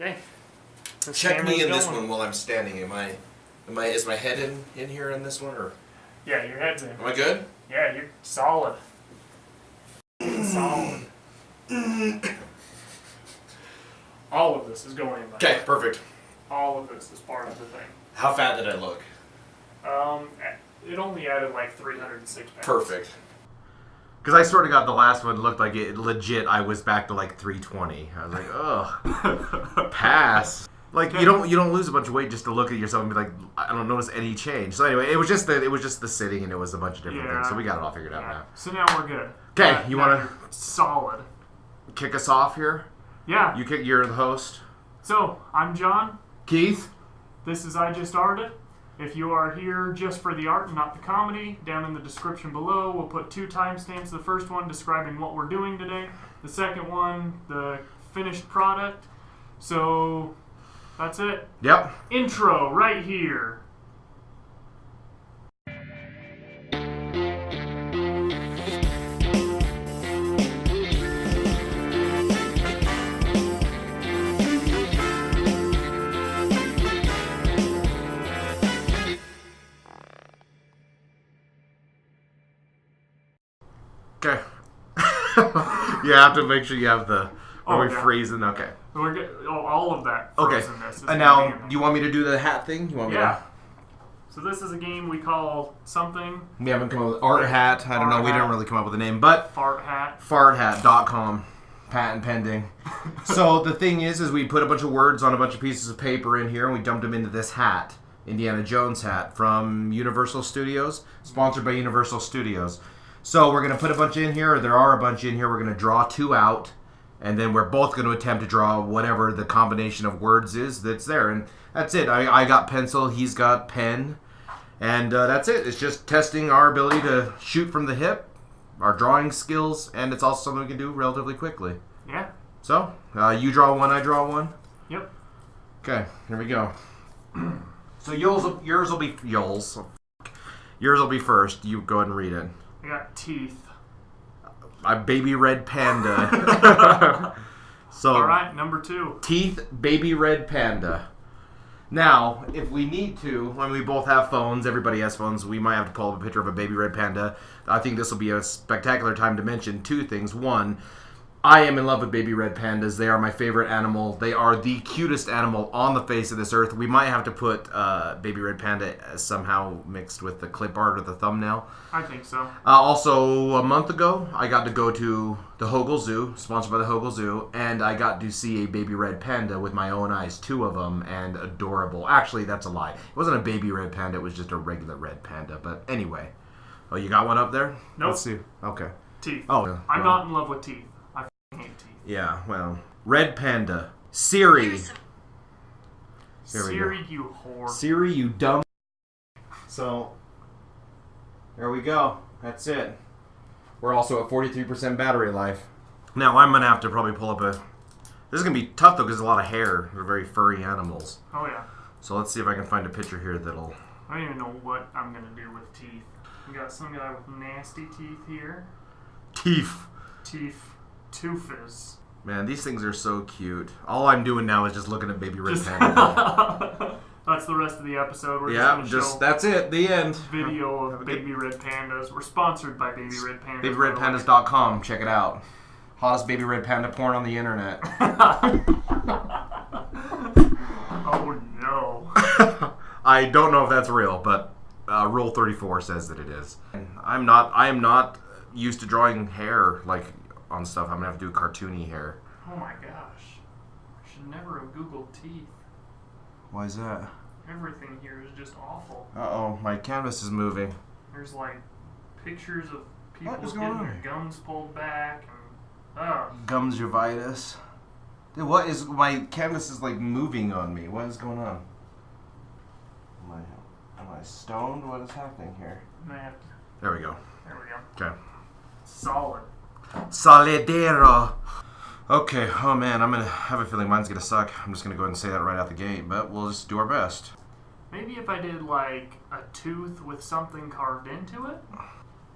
Okay. Check me in this one while I'm standing. Is my head in here in this one, or? Yeah, your head's in. Am I good? Yeah, you're solid. Solid. All of this is going in my Okay, head. perfect. All of this is part of the thing. How fat did I look? It only added like 306 pounds. Perfect. Because I sort of got the last one, looked like it legit. I was back to like 320. I was like, ugh, pass. Like you don't lose a bunch of weight just to look at yourself and be like, I don't notice any change. So anyway, it was just the sitting, and it was a bunch of different things. So we got it all figured out now. So now we're good. Okay, you want to solid? Kick us off here? Yeah. You're the host. So I'm John. Keith. This is I Just Arted. If you are here just for the art and not the comedy, down in the description below, we'll put 2 timestamps. The first one describing what we're doing today. The second one, the finished product. So that's it. Yep. Intro right here. Okay. You have to make sure you have the. Are we freezing? Okay. We're good. Oh, all of that. Okay. And now, do you want me to do the hat thing? You want me to? So this is a game we call something. We haven't come up with art hat. I don't know. We didn't really come up with a name, but Fart hat. Farthat.com. Patent pending. So the thing is we put a bunch of words on a bunch of pieces of paper in here, and we dumped them into this hat. Indiana Jones hat from Universal Studios, sponsored by Universal Studios. So we're going to put a bunch in here, or there are a bunch in here. We're going to draw 2 out, and then we're both going to attempt to draw whatever the combination of words is that's there. And that's it. I got pencil, he's got pen, and that's it. It's just testing our ability to shoot from the hip, our drawing skills, and it's also something we can do relatively quickly. Yeah. So, you draw 1, I draw 1? Yep. Okay, here we go. So yours will be first. You go ahead and read it. I got teeth. A baby red panda. So all right, number 2. Teeth, baby red panda. Now, if we need to, when we both have phones, everybody has phones, we might have to pull up a picture of a baby red panda. I think this will be a spectacular time to mention 2 things. 1, I am in love with baby red pandas. They are my favorite animal. They are the cutest animal on the face of this earth. We might have to put baby red panda somehow mixed with the clip art or the thumbnail. I think so. Also, a month ago, I got to go to the Hogle Zoo, sponsored by the Hogle Zoo, and I got to see a baby red panda with my own eyes, 2 of them, and adorable. Actually, that's a lie. It wasn't a baby red panda. It was just a regular red panda. But anyway. Oh, you got one up there? Nope. Let's see. Okay. Teeth. Oh. I'm not in love with teeth. I hate teeth. Yeah, well. Red panda. Siri. Siri, you whore. Siri, you dumb. So, there we go. That's it. We're also at 43% battery life. Now, I'm going to have to probably pull up a... This is going to be tough, though, because there's a lot of hair. They're very furry animals. Oh, yeah. So let's see if I can find a picture here that'll... I don't even know what I'm going to do with teeth. We got some guy with nasty teeth here. Teeth. Teeth. Toofers. Man, these things are so cute. All I'm doing now is just looking at baby red panda. That's the rest of the episode. We're just going to show that's it. The end. Video of baby red pandas. We're sponsored by Baby Red Pandas. BabyRedPandas.com. Check it out. Hottest baby red panda porn on the internet. Oh no. I don't know if that's real, but Rule 34 says that it is. I am not used to drawing hair like on stuff. I'm gonna have to do cartoony hair. Oh my gosh. I should never have Googled teeth. Why is that? Everything here is just awful. Uh-oh, my canvas is moving. There's like pictures of people What is getting going on? their gums pulled back and Gumsjovitis. Dude, what is... My canvas is like moving on me. What is going on? Am I stoned? What is happening here? There we go. There we go. Okay. Solid. Solidero. Okay, oh man, I'm gonna have a feeling mine's gonna suck. I'm just gonna go ahead and say that right out the gate, but we'll just do our best. Maybe if I did like a tooth with something carved into it?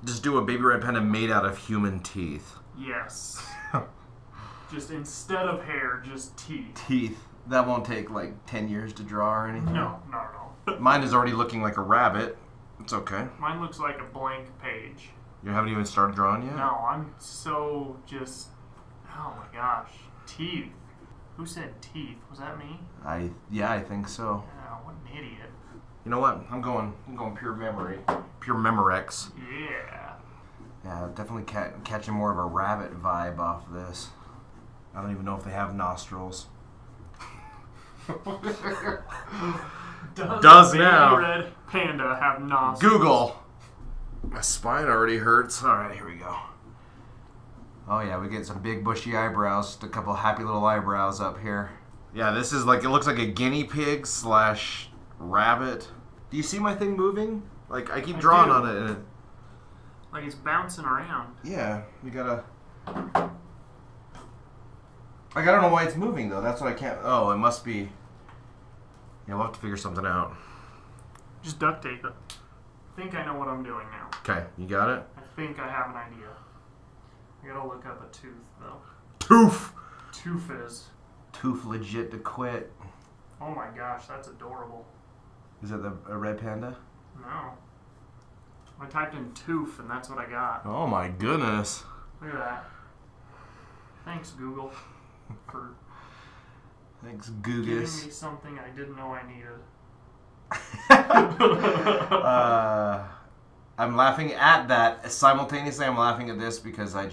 Just do a baby red panda made out of human teeth. Yes. Just instead of hair, just teeth. Teeth. That won't take like 10 years to draw or anything? No, not at all. Mine is already looking like a rabbit. It's okay. Mine looks like a blank page. You haven't even started drawing yet? No, I'm so just... Oh my gosh. Teeth. Who said teeth? Was that me? Yeah, I think so. Oh, what an idiot. You know what? I'm going pure memory. Pure Memorex. Yeah. Yeah, definitely catching more of a rabbit vibe off this. I don't even know if they have nostrils. Does Baby now. Red panda have nostrils? Google. My spine already hurts. All right, here we go. Oh yeah, we get some big bushy eyebrows. Just a couple happy little eyebrows up here. Yeah, this is like, it looks like a guinea pig / rabbit. Do you see my thing moving? Like, I keep drawing on it and it... Like it's bouncing around. Yeah, you gotta... Like, I don't know why it's moving though. That's what I can't... Oh, it must be... Yeah, we'll have to figure something out. Just duct tape it. I think I know what I'm doing now. Okay, you got it? I think I have an idea. I gotta look up a tooth, though. Tooth! Tooth is. Tooth legit to quit. Oh my gosh, that's adorable. Is that a red panda? No. I typed in tooth, and that's what I got. Oh my goodness. Look at that. Thanks, Google, for Thanks, giving Googus. me something I didn't know I needed. I'm laughing at that. Simultaneously, I'm laughing at this because we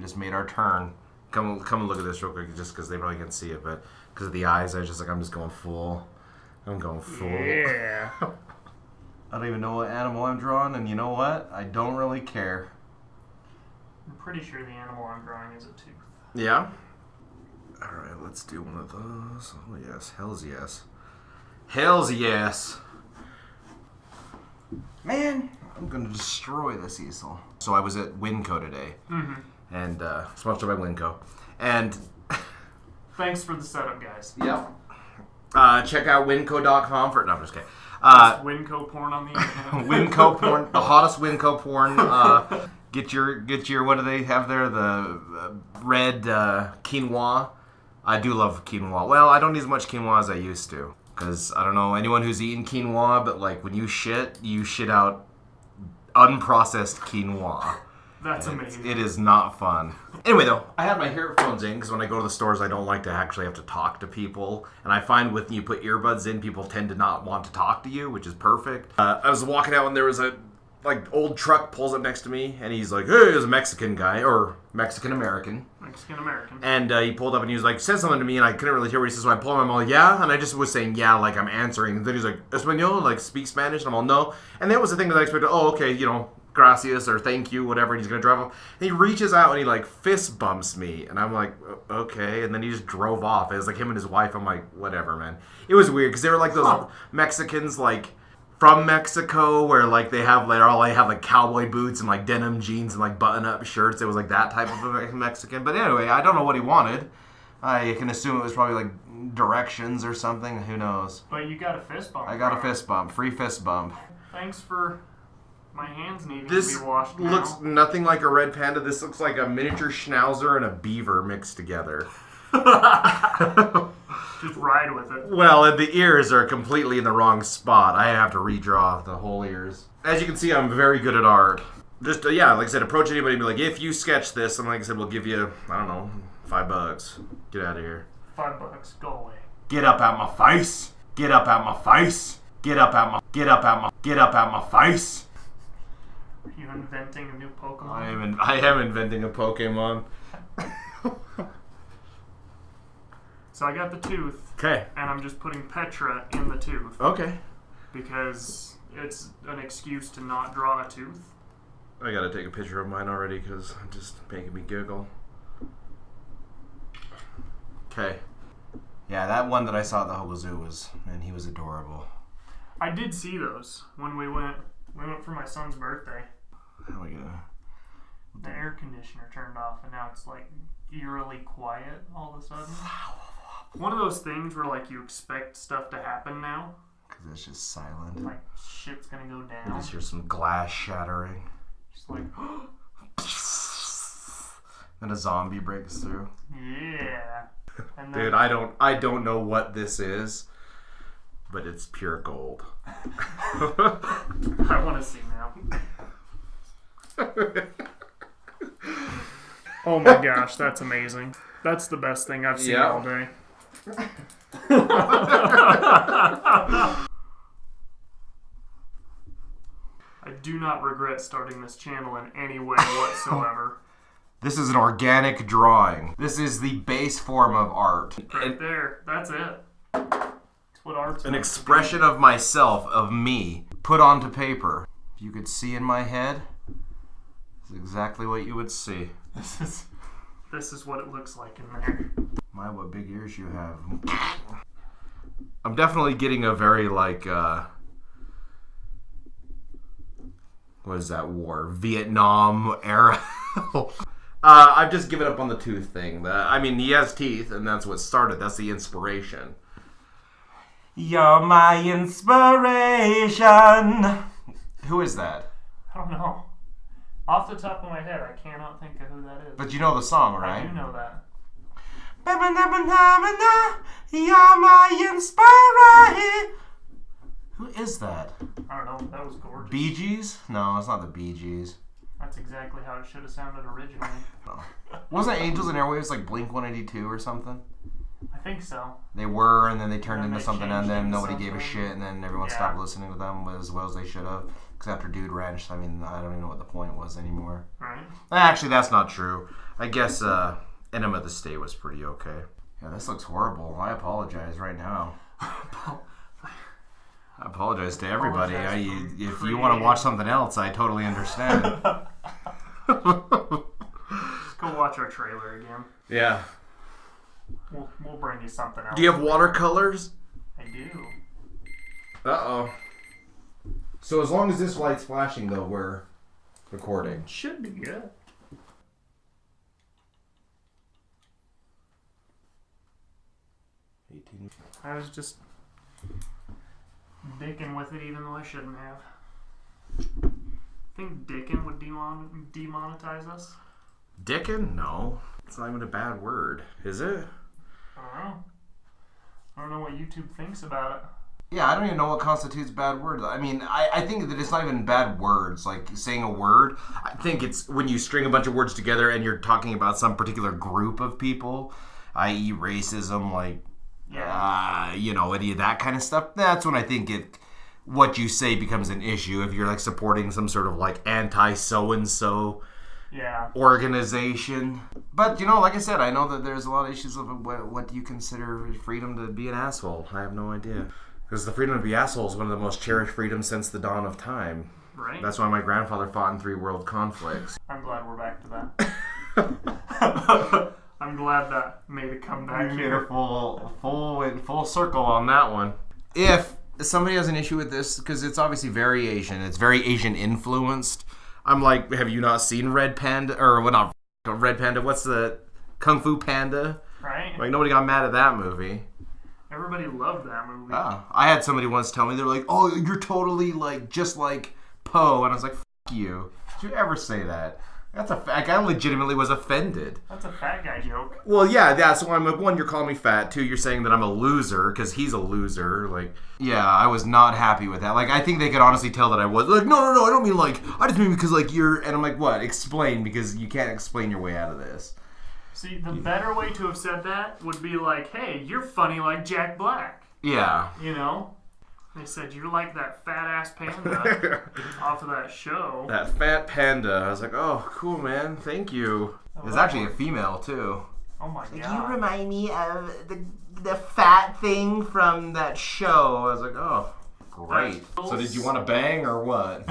just made our turn. Come and look at this real quick, just because they probably can't see it, but because of the eyes, I'm just going full. I'm going full. Yeah. I don't even know what animal I'm drawing, and you know what? I don't really care. I'm pretty sure the animal I'm drawing is a tooth. Yeah? Alright, let's do one of those. Oh yes, hells yes. Hells yes! Man, I'm gonna destroy this easel. So I was at Winco today, and sponsored by Winco, and Thanks for the setup, guys. yep. Check out winco.com for... No, I'm just kidding. Best Winco porn on the internet. Winco porn, the hottest Winco porn. Get your what do they have there? The red quinoa. I do love quinoa. Well, I don't eat as much quinoa as I used to. Because, I don't know, anyone who's eaten quinoa, but like when you shit out unprocessed quinoa. That's amazing. It is not fun. Anyway, though, I had my earphones in because when I go to the stores, I don't like to actually have to talk to people. And I find when you put earbuds in, people tend to not want to talk to you, which is perfect. I was walking out and there was a old truck pulls up next to me, and he's like, hey, there's a Mexican guy, or Mexican-American. Mexican-American. And he pulled up and he was like, said something to me, and I couldn't really hear what he said, so I pulled him, I'm all, yeah? And I just was saying, yeah, like I'm answering. And then he's like, Espanol, like speak Spanish? And I'm all, no. And that was the thing that I expected, oh, okay, you know, gracias, or thank you, whatever, and he's gonna drive off. And he reaches out and he like fist bumps me, and I'm like, okay, and then he just drove off. It was like him and his wife. I'm like, whatever, man. It was weird, because they were like those Mexicans, like, from Mexico, where like they have like cowboy boots and like denim jeans and like button-up shirts. It was like that type of a Mexican. But anyway, I don't know what he wanted. I can assume it was probably like directions or something. Who knows? But you got a fist bump. I got a fist bump. Free fist bump. Thanks for my hands needing This to be washed now. looks nothing like a red panda. This looks like a miniature schnauzer and a beaver mixed together. Just ride with it. Well, and the ears are completely in the wrong spot. I have to redraw the whole ears. As you can see, I'm very good at art. Just, yeah, like I said, approach anybody and be like, if you sketch this, and like I said, we'll give you, I don't know, $5. Get out of here. $5, go away. Get up out my face. Get up out my face. Get up out my face. Are you inventing a new Pokemon? I am inventing a Pokemon. So I got the tooth, Okay. and I'm just putting Petra in the tooth. Okay. Because it's an excuse to not draw a tooth. I gotta take a picture of mine already because it's just making me giggle. Okay. Yeah, that one that I saw at the Hobo Zoo man, he was adorable. I did see those when we went for my son's birthday. How are we gonna... The air conditioner turned off, and now it's like eerily quiet all of a sudden. One of those things where like you expect stuff to happen now. Because it's just silent. Like shit's gonna go You down. just hear some glass shattering. Just like, Then a zombie breaks through. yeah. And then, Dude, I don't know what this is, but it's pure gold. I want to see now. Oh my gosh, that's amazing. That's the best thing I've seen all day. I do not regret starting this channel in any way whatsoever. This is an organic drawing. This is the base form of art. Right there. That's it. It's what art's An expression of myself, of me, put onto paper. If you could see in my head, this is exactly what you would see. This is what it looks like in there. My, what big ears you have. I'm definitely getting a very, like, what is that war? Vietnam era. I've just given up on the tooth thing. I mean, he has teeth, and that's what started. That's the inspiration. You're my inspiration. Who is that? I don't know. Off the top of my head, I cannot think of who that is. But you know the song, right? I do know that. You're my inspiration. Who is that? I don't know. That was gorgeous. Bee Gees? No, it's not the Bee Gees. That's exactly how it should have sounded originally. Oh. Wasn't Angels and Airwaves like Blink 182 or something? I think so. They were, and then they turned And then into they something, and changed then into nobody gave a something. shit, and then everyone stopped listening to them as well as they should have. Because after Dude Ranch, I mean, I don't even know what the point was anymore. Right? Actually, that's not true. I guess Enema of the State was pretty okay. Yeah, this looks horrible. I apologize right now. I apologize to everybody. If you want to watch something else, I totally understand. Just go watch our trailer again. Yeah. We'll bring you something else. Do you have watercolors? I do. Uh-oh. So as long as this light's flashing, though, we're recording. Should be good. I was just dicking with it even though I shouldn't have. Think dicking would demonetize us? Dickin'? No. It's not even a bad word. Is it? I don't know. I don't know what YouTube thinks about it. Yeah, I don't even know what constitutes bad words. I mean, I think that it's not even bad words, like saying a word. I think it's when you string a bunch of words together and you're talking about some particular group of people, i.e. racism, like, any of that kind of stuff. That's when I think what you say becomes an issue. If you're like supporting some sort of like anti-so-and-so organization. But, like I said, I know that there's a lot of issues of what do you consider freedom to be an asshole. I have no idea. Because the freedom to be asshole is one of the most cherished freedoms since the dawn of time. Right. That's why my grandfather fought in 3 world conflicts. I'm glad we're back to that. I'm glad that made a comeback here. Full circle on that one. If somebody has an issue with this, because it's obviously very Asian, it's very Asian influenced. I'm like, have you not seen Red Panda? Or what? Not Red Panda. What's the Kung Fu Panda? Right. Like nobody got mad at that movie. Everybody loved that movie. Oh, I had somebody once tell me, they were like, "Oh, you're totally like just like Poe," and I was like, "F you! Did you ever say that?" That's a fact. I legitimately was offended. That's a fat guy joke. Well, yeah. So I'm like, 1, you're calling me fat. 2, you're saying that I'm a loser because he's a loser. Like, yeah, I was not happy with that. Like, I think they could honestly tell that I was. Like, no, I don't mean like. I just mean because like you're. And I'm like, what? Explain, because you can't explain your way out of this. See, the better way to have said that would be like, "Hey, you're funny like Jack Black." Yeah. They said, "You're like that fat-ass panda off of that show." That fat panda. I was like, oh, cool, man. Thank you. It's actually a female, too. Oh, my God. You remind me of the fat thing from that show. I was like, oh, great. So did you want to bang or what?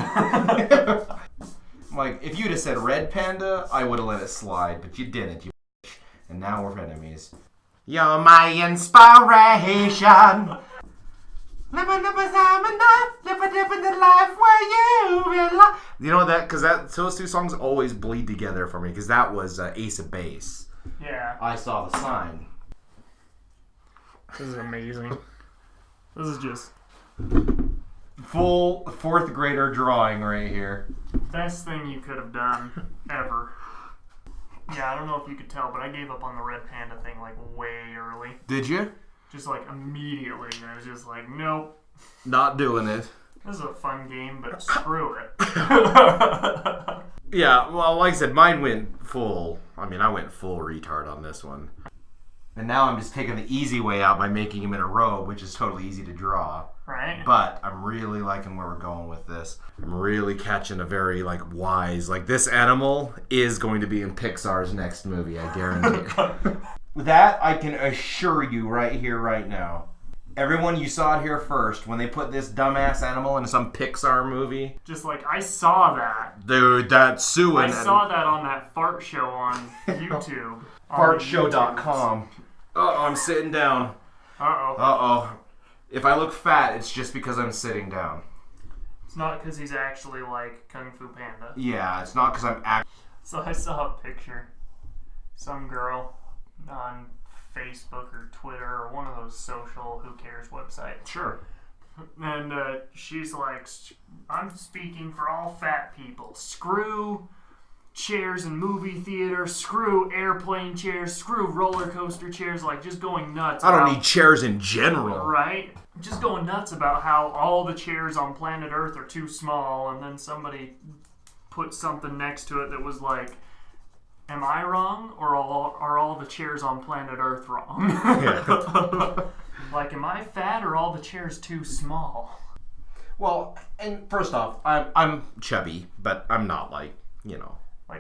Like, if you'd have said red panda, I would have let it slide. But you didn't, you bitch. And now we're enemies. You're my inspiration. Live in the life where you belong. You know that, because those 2 songs always bleed together for me, because that was Ace of Base. Yeah. I Saw the Sign. This is amazing. This is just Full 4th grader drawing right here. best thing you could have done ever. Yeah, I don't know if you could tell, but I gave up on the red panda thing like way early. Did you? Just like immediately. I was just like, nope. Not doing it. This is a fun game, but screw it. Yeah, well, like I said, mine went full. I mean, I went full retard on this one. And now I'm just taking the easy way out by making him in a row, which is totally easy to draw. Right. But I'm really liking where we're going with this. I'm really catching a very, wise... this animal is going to be in Pixar's next movie, I guarantee it. That I can assure you right here, right now. Everyone, you saw it here first. When they put this dumbass animal in some Pixar movie... Just I saw that. Dude, that's suing. I saw that on that fart show on YouTube. Fartshow.com. Uh-oh, I'm sitting down. Uh-oh. Uh-oh. If I look fat, it's just because I'm sitting down. It's not because he's actually like Kung Fu Panda. Yeah, it's not because I'm So I saw a picture. Some girl on Facebook or Twitter or one of those social who cares websites. Sure. And she's like, I'm speaking for all fat people. Screw chairs in movie theaters, screw airplane chairs, screw roller coaster chairs, just going nuts. I don't need chairs in general. Right? Just going nuts about how all the chairs on planet Earth are too small, and then somebody put something next to it that was like, am I wrong, or are all the chairs on planet Earth wrong? Am I fat, or all the chairs too small? Well, and first off, I'm chubby, but I'm not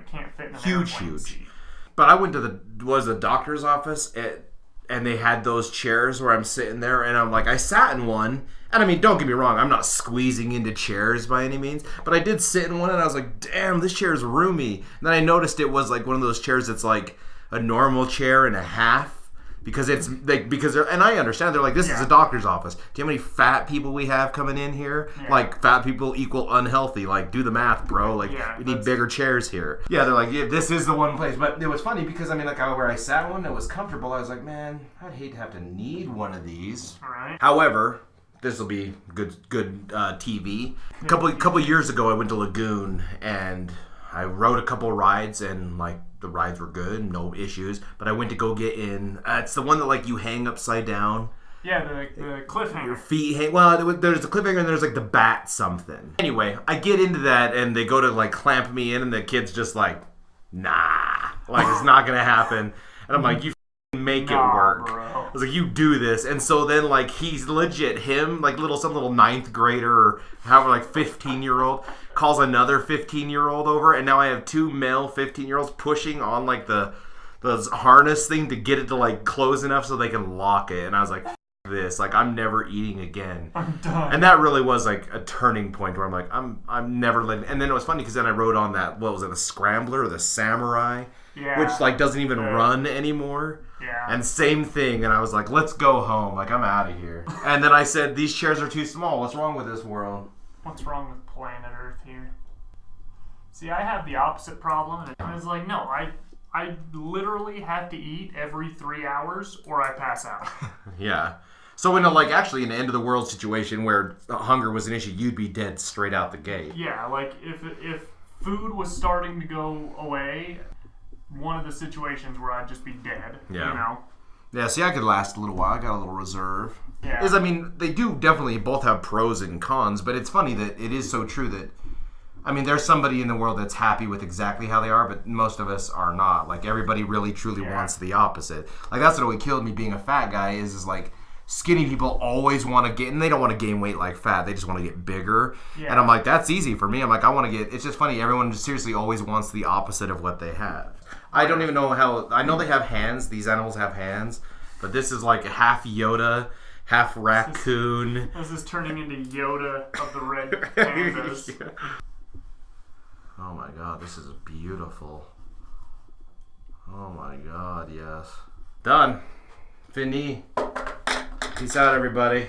Can't fit in an huge. seat. But I went to the doctor's office and they had those chairs where I'm sitting there, and I'm I sat in one, and I mean, don't get me wrong, I'm not squeezing into chairs by any means, but I did sit in one, and I was like, damn, this chair is roomy. And then I noticed it was one of those chairs that's a normal chair and a half, because it's and I understand they're this is a doctor's office. Do you know how many fat people we have coming in here? Yeah. Fat people equal unhealthy. Do the math, bro. We need bigger chairs here. Yeah, they're yeah, this is the one place. But it was funny because I mean, where I sat one, it was comfortable. I was like, man, I'd hate to have to need one of these. All right. However, this will be good TV. A couple years ago, I went to Lagoon and I rode a couple rides, and the rides were good, no issues. But I went to go get in. It's the one that you hang upside down. Yeah, the cliffhanger. Your feet hang. Well, there's the cliffhanger and there's the bat something. Anyway, I get into that and they go to clamp me in, and the kid's just nah, it's not gonna happen. And I'm like, you make it work. Bro. I was like, you do this. And so then he's legit some little ninth grader or however 15-year-old calls another 15-year-old over, and now I have two male 15-year-olds pushing on the harness thing to get it to close enough so they can lock it. And I was like, this, I'm never eating again. I'm done. And that really was a turning point where I'm never letting. And then it was funny because then I rode on that, what was it, the Scrambler or the Samurai, which doesn't even run anymore. Yeah. And same thing, and I was like, let's go home. I'm out of here. And then I said, these chairs are too small. What's wrong with this world? What's wrong with planet Earth here? See, I have the opposite problem, and I was like, no, I literally have to eat every 3 hours or I pass out. Yeah. So in actually an end of the world situation where hunger was an issue, you'd be dead straight out the gate. Yeah, if food was starting to go away, one of the situations where I'd just be dead. Yeah. Yeah, see, I could last a little while. I got a little reserve. Yeah. I mean, they do definitely both have pros and cons, but it's funny that it is so true that, I mean, there's somebody in the world that's happy with exactly how they are, but most of us are not. Everybody really, truly wants the opposite. That's what always killed me being a fat guy is skinny people always want to get, and they don't want to gain weight like fat. They just want to get bigger. Yeah. And I'm like, that's easy for me. I'm like, I want to get, it's just funny. Everyone just seriously always wants the opposite of what they have. I don't even know how, I know they have hands. These animals have hands, but this is half Yoda, half raccoon. This is turning into Yoda of the red pandas. Yeah. Oh my god, this is beautiful. Oh my god, yes. Done. Fini. Peace out, everybody.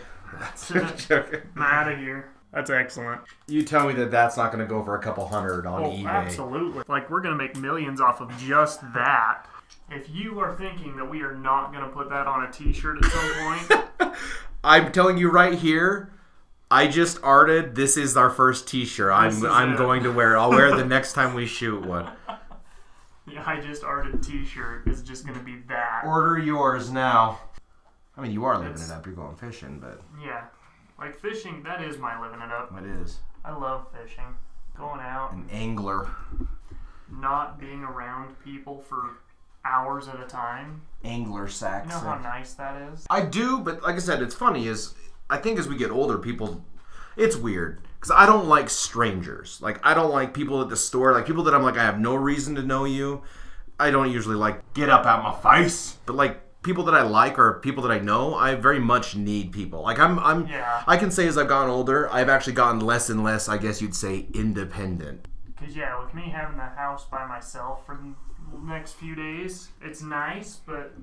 I'm out of here. That's excellent. You tell me that that's not going to go for a couple hundred on eBay. Absolutely. We're going to make millions off of just that. If you are thinking that we are not going to put that on a t-shirt at some point... I'm telling you right here, I just arted. This is our first t-shirt. I'm going to wear it. I'll wear it the next time we shoot one. The I Just Arted t-shirt is just going to be that. Order yours now. I mean, you are living it up. You're going fishing, but... Yeah. Like, fishing, that is my living it up. It is. I love fishing. Going out. An angler. Not being around people for hours at a time. Angler Saxon. You know how nice that is? I do, but like I said, it's funny is I think as we get older, people, it's weird because I don't like strangers. Like I don't like people at the store, like people that I'm like I have no reason to know you. I don't usually like get up out my face, but like people that I like or people that I know, I very much need people. Like Yeah. I can say as I've gotten older, I've actually gotten less and less, I guess you'd say, independent. Because, yeah, with me having the house by myself for the next few days, it's nice, but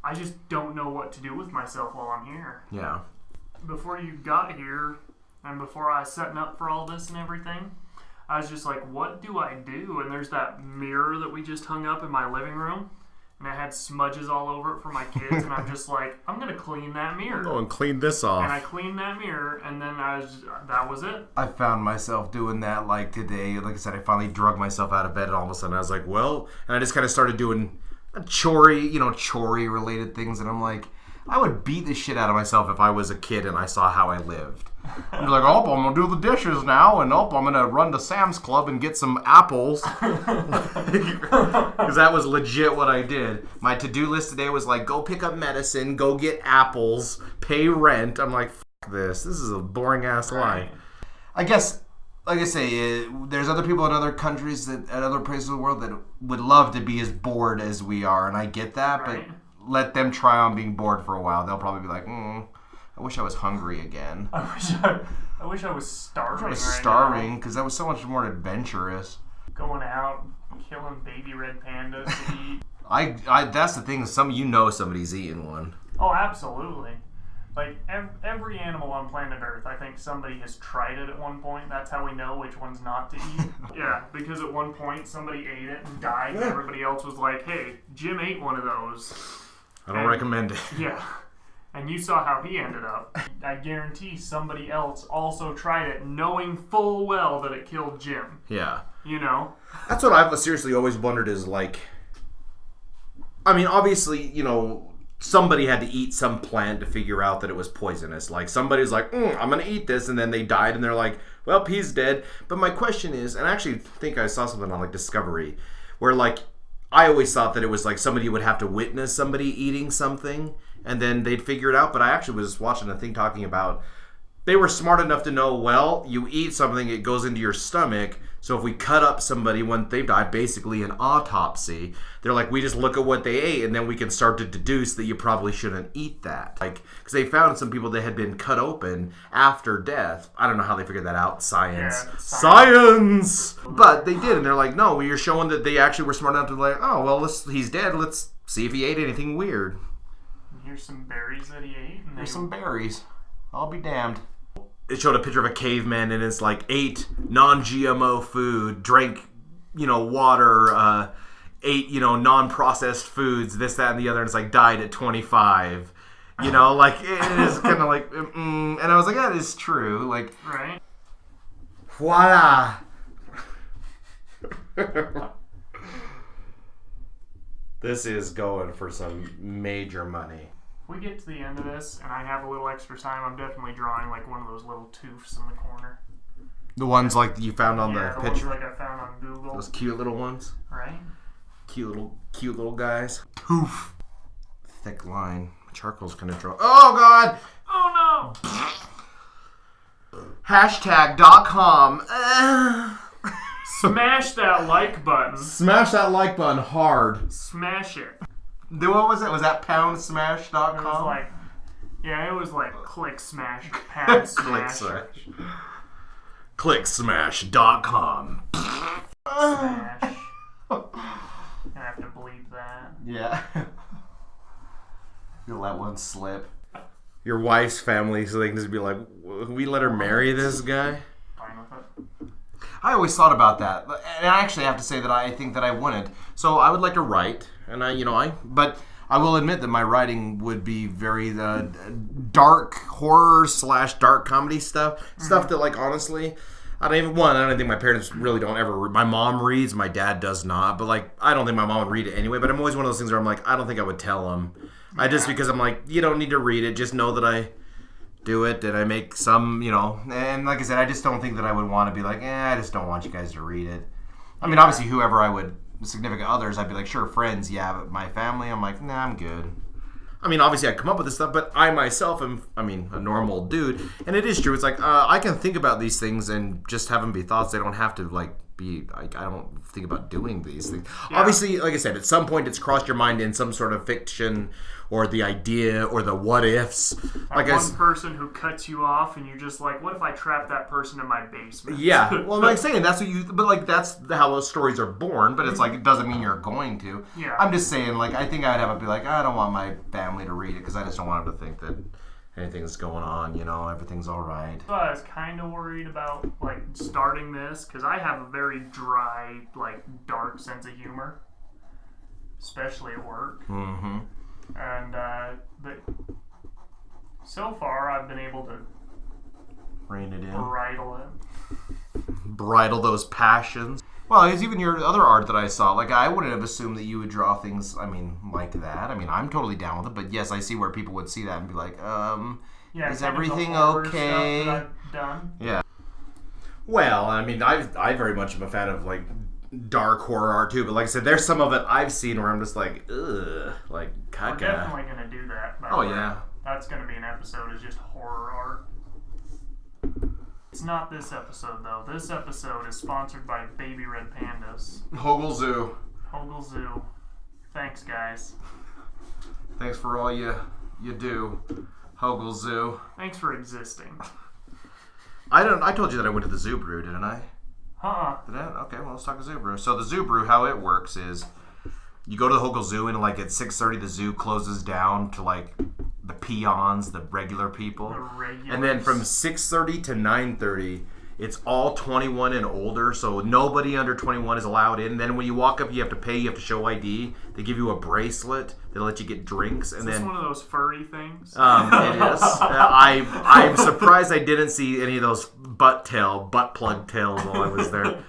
I just don't know what to do with myself while I'm here. Yeah. Before you got here, and before I was setting up for all this and everything, I was just like, what do I do? And there's that mirror that we just hung up in my living room, and I had smudges all over it for my kids, and I'm just like, I'm going to clean that mirror. Go and clean this off. And I cleaned that mirror, and then that was it. I found myself doing that like today. Like I said, I finally drug myself out of bed, and all of a sudden I was like, well, and I just kind of started doing chore related things, and I'm like, I would beat the shit out of myself if I was a kid and I saw how I lived. I'd be like, oh, I'm going to do the dishes now, and I'm going to run to Sam's Club and get some apples. Because that was legit what I did. My to-do list today was like, go pick up medicine, go get apples, pay rent. I'm like, fuck this. This is a boring-ass life. I guess, like I say, there's other people in other countries, at other places in the world that would love to be as bored as we are, and I get that, Right. but let them try on being bored for a while. They'll probably be like, I wish I was hungry again. I wish I was starving. I was right starving because that was so much more adventurous. now. Going out, killing baby red pandas to eat. I that's the thing. Somebody's eating one. Oh, absolutely. Like every animal on planet Earth, I think somebody has tried it at one point. That's how we know which one's not to eat. Yeah, because at one point somebody ate it and died, and everybody else was like, "Hey, Jim ate one of those." I don't recommend it. Yeah. And you saw how he ended up. I guarantee somebody else also tried it knowing full well that it killed Jim. Yeah. You know? That's what I've seriously always wondered is like, I mean, obviously, somebody had to eat some plant to figure out that it was poisonous. Like somebody's like, I'm going to eat this. And then they died and they're like, well, he's dead. But my question is, and I actually think I saw something on like Discovery where like, I always thought that it was like somebody would have to witness somebody eating something and then they'd figure it out. But I actually was watching a thing talking about they were smart enough to know, well, you eat something, it goes into your stomach. So if we cut up somebody when they've died, basically an autopsy, they're like, we just look at what they ate and then we can start to deduce that you probably shouldn't eat that. Like, because they found some people that had been cut open after death. I don't know how they figured that out. Science. Yeah, Science! But they did, and they're like, no, you're showing that they actually were smart enough to like, oh, well, he's dead. Let's see if he ate anything weird. Here's some berries that he ate. And Here's some berries. I'll be damned. It showed a picture of a caveman and it's like ate non-GMO food, drank, water, ate, non-processed foods, this, that, and the other, and it's like died at 25. Like it is kind of like, and I was like, that is true. Like, right. Voila. This is going for some major money. If we get to the end of this and I have a little extra time, I'm definitely drawing like one of those little toofs in the corner. The ones like you found on the picture? Ones like I found on Google. Those cute little ones? Right? Cute little guys. Poof. Thick line. Charcoal's kind of dry. Oh, God! Oh, no! Hashtag.com. Smash that like button. Smash that like button hard. Smash it. What was it? Was that poundsmash.com? It was like, yeah, it was like click smash, pound smash. Clicksmash.com. Smash. I have to bleep that. Yeah. You'll let one slip. Your wife's family, so they can just be like, we let her marry this guy? Fine with it. I always thought about that, and I actually have to say that I think that I wouldn't. So I would like to write, and but I will admit that my writing would be very dark horror / dark comedy stuff, stuff that like honestly, I don't think my parents really don't ever. My mom reads, my dad does not. But like, I don't think my mom would read it anyway. But I'm always one of those things where I'm like, I don't think I would tell them. I just because I'm like, you don't need to read it. Just know that I do it and I make some, And like I said, I just don't think that I would want to be like, I just don't want you guys to read it. I mean, obviously, whoever I would, significant others, I'd be like, sure, friends, yeah. But my family, I'm like, nah, I'm good. I mean, obviously, I come up with this stuff, but I myself am, a normal dude. And it is true. It's like, I can think about these things and just have them be thoughts. They don't have to, be, I don't think about doing these things. Yeah. Obviously, like I said, at some point, it's crossed your mind in some sort of fiction or the idea or the what-ifs. Like one person who cuts you off and you're just like, what if I trap that person in my basement? Yeah. Well, like saying, that's what that's how those stories are born, but it's like, it doesn't mean you're going to. Yeah. I'm just saying, I think I'd have to be like, I don't want my family to read it because I just don't want them to think that anything's going on, everything's all right. So I was kind of worried about, starting this because I have a very dry, dark sense of humor, especially at work. Mm-hmm. And, but so far I've been able to rein it in. Bridle those passions. Well, it's even your other art that I saw. I wouldn't have assumed that you would draw things, like that. I'm totally down with it. But yes, I see where people would see that and be like, is everything okay? Stuff that I've done. Yeah. Well, I very much am a fan of, dark horror art too. But like I said, there's some of it I've seen where I'm just like, ugh, caca. We're definitely going to do that. Yeah. That's going to be an episode, is just horror art. It's not this episode, though. This episode is sponsored by Baby Red Pandas. Hogle Zoo. Hogle Zoo. Thanks, guys. Thanks for all you do, Hogle Zoo. Thanks for existing. I told you that I went to the Zoo Brew, didn't I? Did I? Okay, well, let's talk to Zoo Brew. So the Zoo Brew, how it works is you go to the Hogle Zoo and at 6:30 the zoo closes down to the peons, the regular people. And then from 6:30 to 9:30, it's all 21 and older, so nobody under 21 is allowed in. Then when you walk up, you have to pay, you have to show ID. They give you a bracelet. They let you get drinks. Is this one of those furry things? It is. I'm surprised I didn't see any of those butt plug tails while I was there.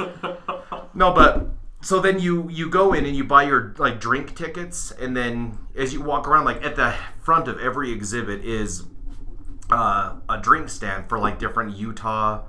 No, but so then you go in and you buy your drink tickets, and then as you walk around, at the front of every exhibit is a drink stand for different Utah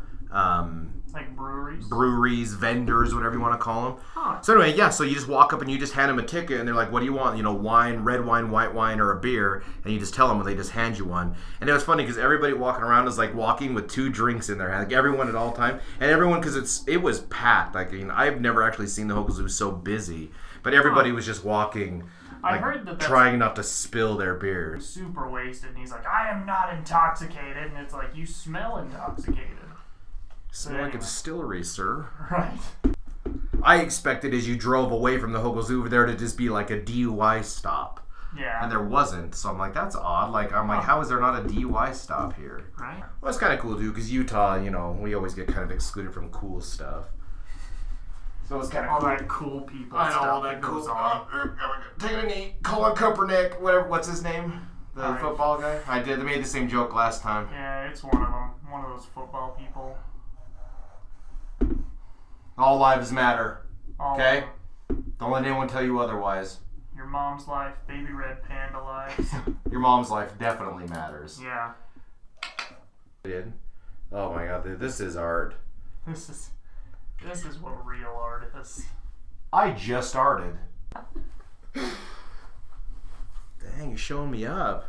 breweries, vendors, whatever you want to call them. Huh. So anyway, yeah, so you just walk up and you just hand them a ticket, and they're like, what do you want? Wine, red wine, white wine, or a beer, and you just tell them, and they just hand you one. And it was funny because everybody walking around is walking with 2 drinks in their hand, everyone at all time, and everyone, because it was packed. I've never actually seen the Hogle Zoo so busy, but everybody was just walking. I heard that's trying not to spill their beers. Super wasted, and he's like, I am not intoxicated, and it's like, you smell intoxicated. Smell like a distillery, sir. Right. I expected as you drove away from the Hogle Zoo over there to just be a DUI stop. Yeah. And there wasn't, so I'm like, that's odd. How is there not a DUI stop here? Right. Well, it's kind of cool, too, because Utah, we always get kind of excluded from cool stuff. So it's kind of all cool. That cool people I know, stuff all that goes cool on. Take a knee. Colin Kaepernick, what's his name? The football guy? They made the same joke last time. Yeah, it's one of them. One of those football people. All lives matter. Okay? Don't let anyone tell you otherwise. Your mom's life, Baby Red Panda lives. Your mom's life definitely matters. Yeah. Oh my god, this is art. This is what real art is. I just started. Dang, you're showing me up.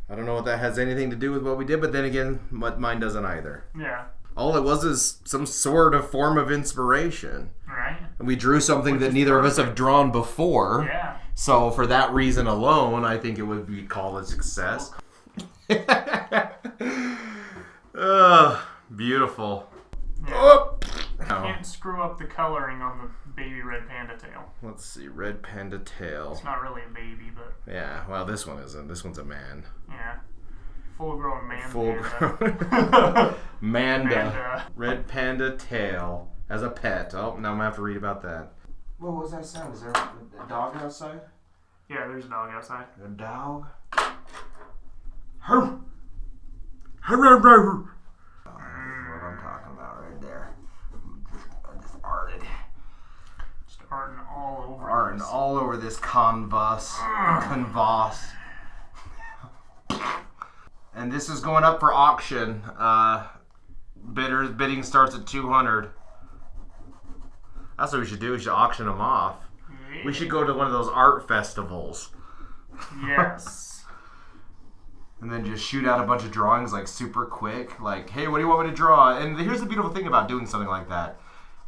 I don't know what that has anything to do with what we did, but then again, mine doesn't either. Yeah. All it was is some sort of form of inspiration. Right. And we drew something that neither of us have drawn before. Yeah. So for that reason alone, I think it would be called a success. Beautiful. Yeah. Oh. Can't screw up the coloring on the Baby Red Panda tail. Let's see, Red Panda tail. It's not really a baby, but... Yeah, well, this one isn't. This one's a man. Yeah. Full-grown man. Full-grown. Manda. Red Panda tail as a pet. Oh, now I'm going to have to read about that. What was that sound? Is there a dog outside? Yeah, there's a dog outside. A dog? What I'm talking about this canvas. And this is going up for auction. Bidding starts at 200. That's what we should do. We should auction them off. Yeah. We should go to one of those art festivals. Yes. And then just shoot out a bunch of drawings like super quick. Like, hey, what do you want me to draw? And here's the beautiful thing about doing something like that.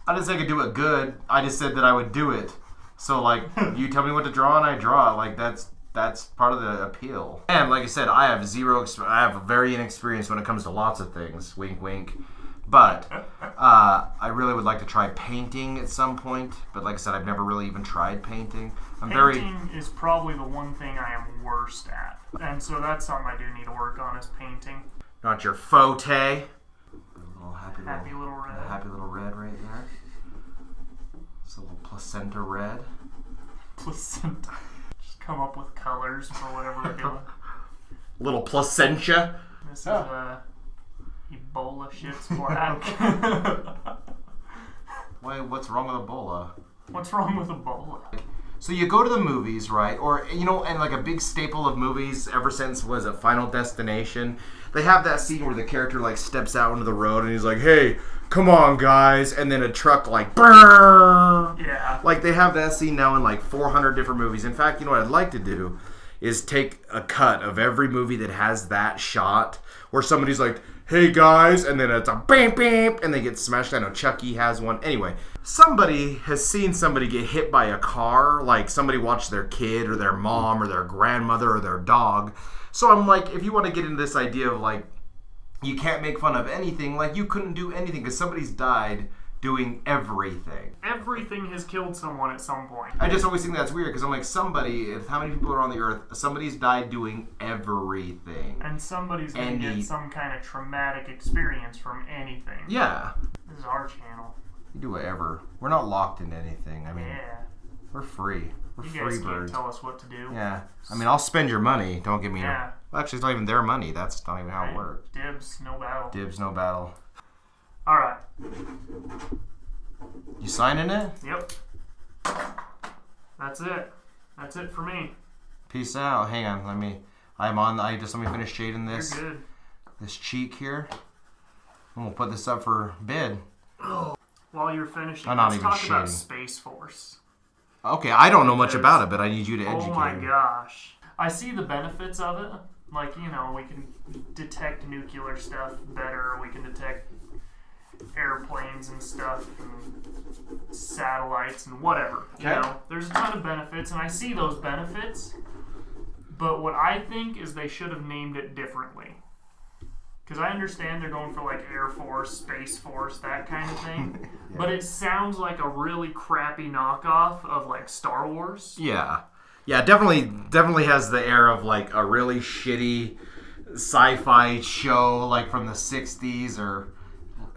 I didn't say I could do it good. I just said that I would do it. So like, you tell me what to draw and I draw it. Like that's part of the appeal. And like I said, I have very inexperience when it comes to lots of things. Wink, wink. But I really would like to try painting at some point. But like I said, I've never really even tried painting. Painting is probably the one thing I am worst at. And so that's something I do need to work on is painting. Not your forte. Happy little red. Happy little red right there. It's a little placenta red. Placenta. Just come up with colors for whatever we're doing. Little placenta. This is Ebola shit sporadic. Wait, what's wrong with Ebola? What's wrong with Ebola? So you go to the movies, right? Or, you know, and like a big staple of movies ever since was a Final Destination. They have that scene where the character like steps out into the road and he's like, hey, come on guys. And then a truck like, brrr. Yeah. Like they have that scene now in like 400 different movies. In fact, you know what I'd like to do is take a cut of every movie that has that shot where somebody's like, hey guys, and then it's a bam bam, and they get smashed. I know Chucky has one. Anyway, somebody has seen somebody get hit by a car, like somebody watched their kid or their mom or their grandmother or their dog. So I'm like, if you want to get into this idea of like, you can't make fun of anything, like you couldn't do anything because somebody's died doing everything. Everything has killed someone at some point. I just always think that's weird because I'm like, how many people are on the earth, somebody's died doing everything. And somebody's going to get some kind of traumatic experience from anything. Yeah. This is our channel. You do whatever. We're not locked into anything. I mean, yeah. We're free. We're you free guys birds. Can't tell us what to do. Yeah. I mean, I'll spend your money. Don't get me... Yeah. Well, actually, it's not even their money. That's not even how it works. Dibs, no battle. Dibs, no battle. Alright. You signing it? Yep. That's it. That's it for me. Peace out. Hang on. Let me finish shading this. You're good. This cheek here. And we'll put this up for bid. While you're finishing, I'm not let's even talk about shading. Space Force. Okay, I don't know much about it, but I need you to educate Oh my me. gosh. I see the benefits of it. Like, you know, we can detect nuclear stuff better. We can detect airplanes and stuff and satellites and whatever. Okay. You know, there's a ton of benefits, and I see those benefits. But what I think is they should have named it differently. Because I understand they're going for like Air Force, Space Force, that kind of thing. Yeah. But it sounds like a really crappy knockoff of like Star Wars. Yeah. Yeah, definitely has the air of like a really shitty sci-fi show like from the 60s or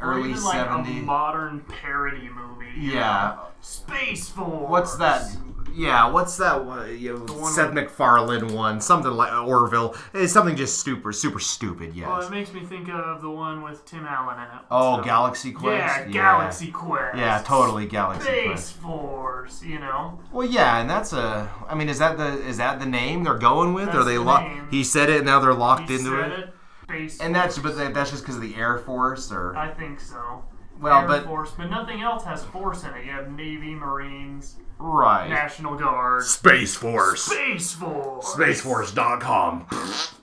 early even 70s. Like a modern parody movie. Yeah. Know? Space Force. What's that? Yeah, what's that one? Seth MacFarlane one. Something like Orville. It's something just super stupid, yes. Well, it makes me think of the one with Tim Allen in it. Oh, So, Galaxy Quest? Yeah, Galaxy Quest. Yeah, totally Galaxy Space Quest. Force, you know? Well, yeah, and that's is that the name they're going with? That's Or they the locked? name. He said it, and now they're locked He into said it. Space And Force. that's just because of the Air Force, or I think so. well, Air Force, but nothing else has force in it. You have Navy, Marines, right? National Guard, Space Force. Space Force, SpaceForce.com.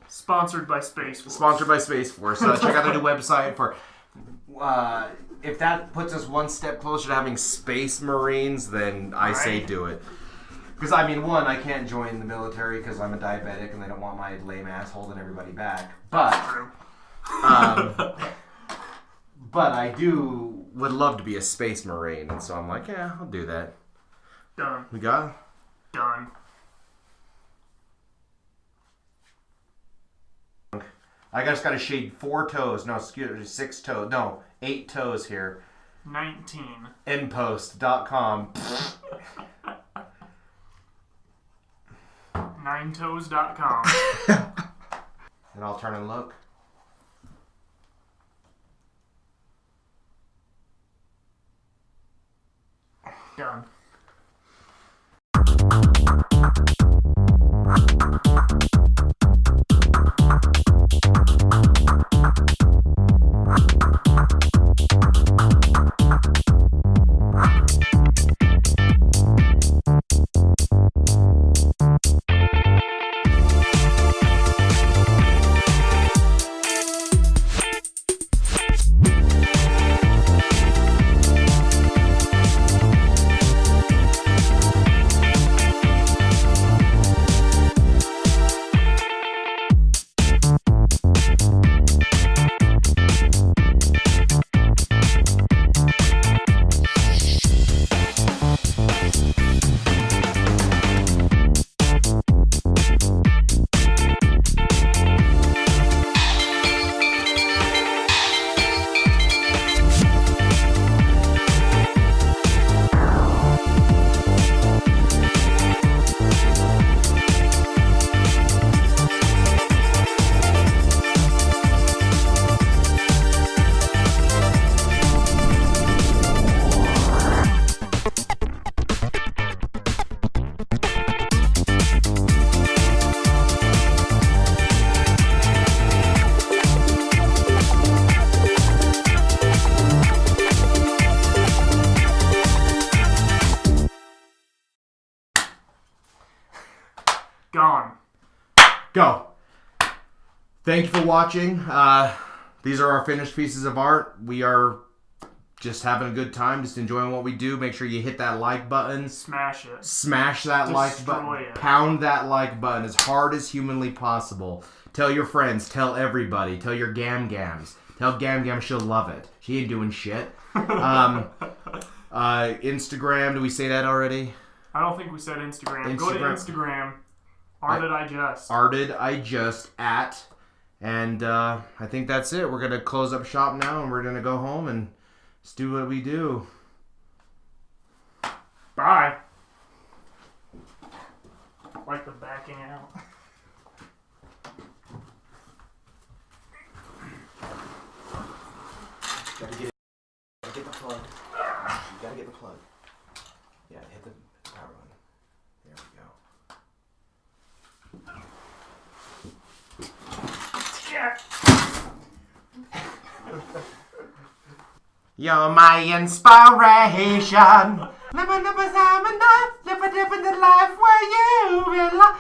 Sponsored by Space Force. Sponsored by Space Force. Check out their new website for. If that puts us one step closer to having Space Marines, then I say do it. Because I mean, one, I can't join the military because I'm a diabetic and they don't want my lame ass holding everybody back. But. That's true. But I would love to be a Space Marine, and so I'm like, yeah, I'll do that. Done. We got? Done. I just got to shade 4 toes. No, excuse me, 6 toes. No, 8 toes here. 19. Inpost.com. 9toes.com. And I'll turn and look. Done. Gone. Go. Thank you for watching. These are our finished pieces of art. We are just having a good time, just enjoying what we do. Make sure you hit that like button. Smash it. Smash that like button. Pound that like button as hard as humanly possible. Tell your friends. Tell everybody. Tell your gam-gams. Tell Gam-Gam she'll love it. She ain't doing shit. Instagram, did we say that already? I don't think we said Instagram. Go to Instagram. Arted I Just. Arted I Just at. And I think that's it. We're going to close up shop now and we're going to go home and just do what we do. Bye. Like the backing out. Gotta get the plug. You gotta get the plug. Yeah, hit the power button. There we go. Yeah. You're my inspiration. Living the life where you belong.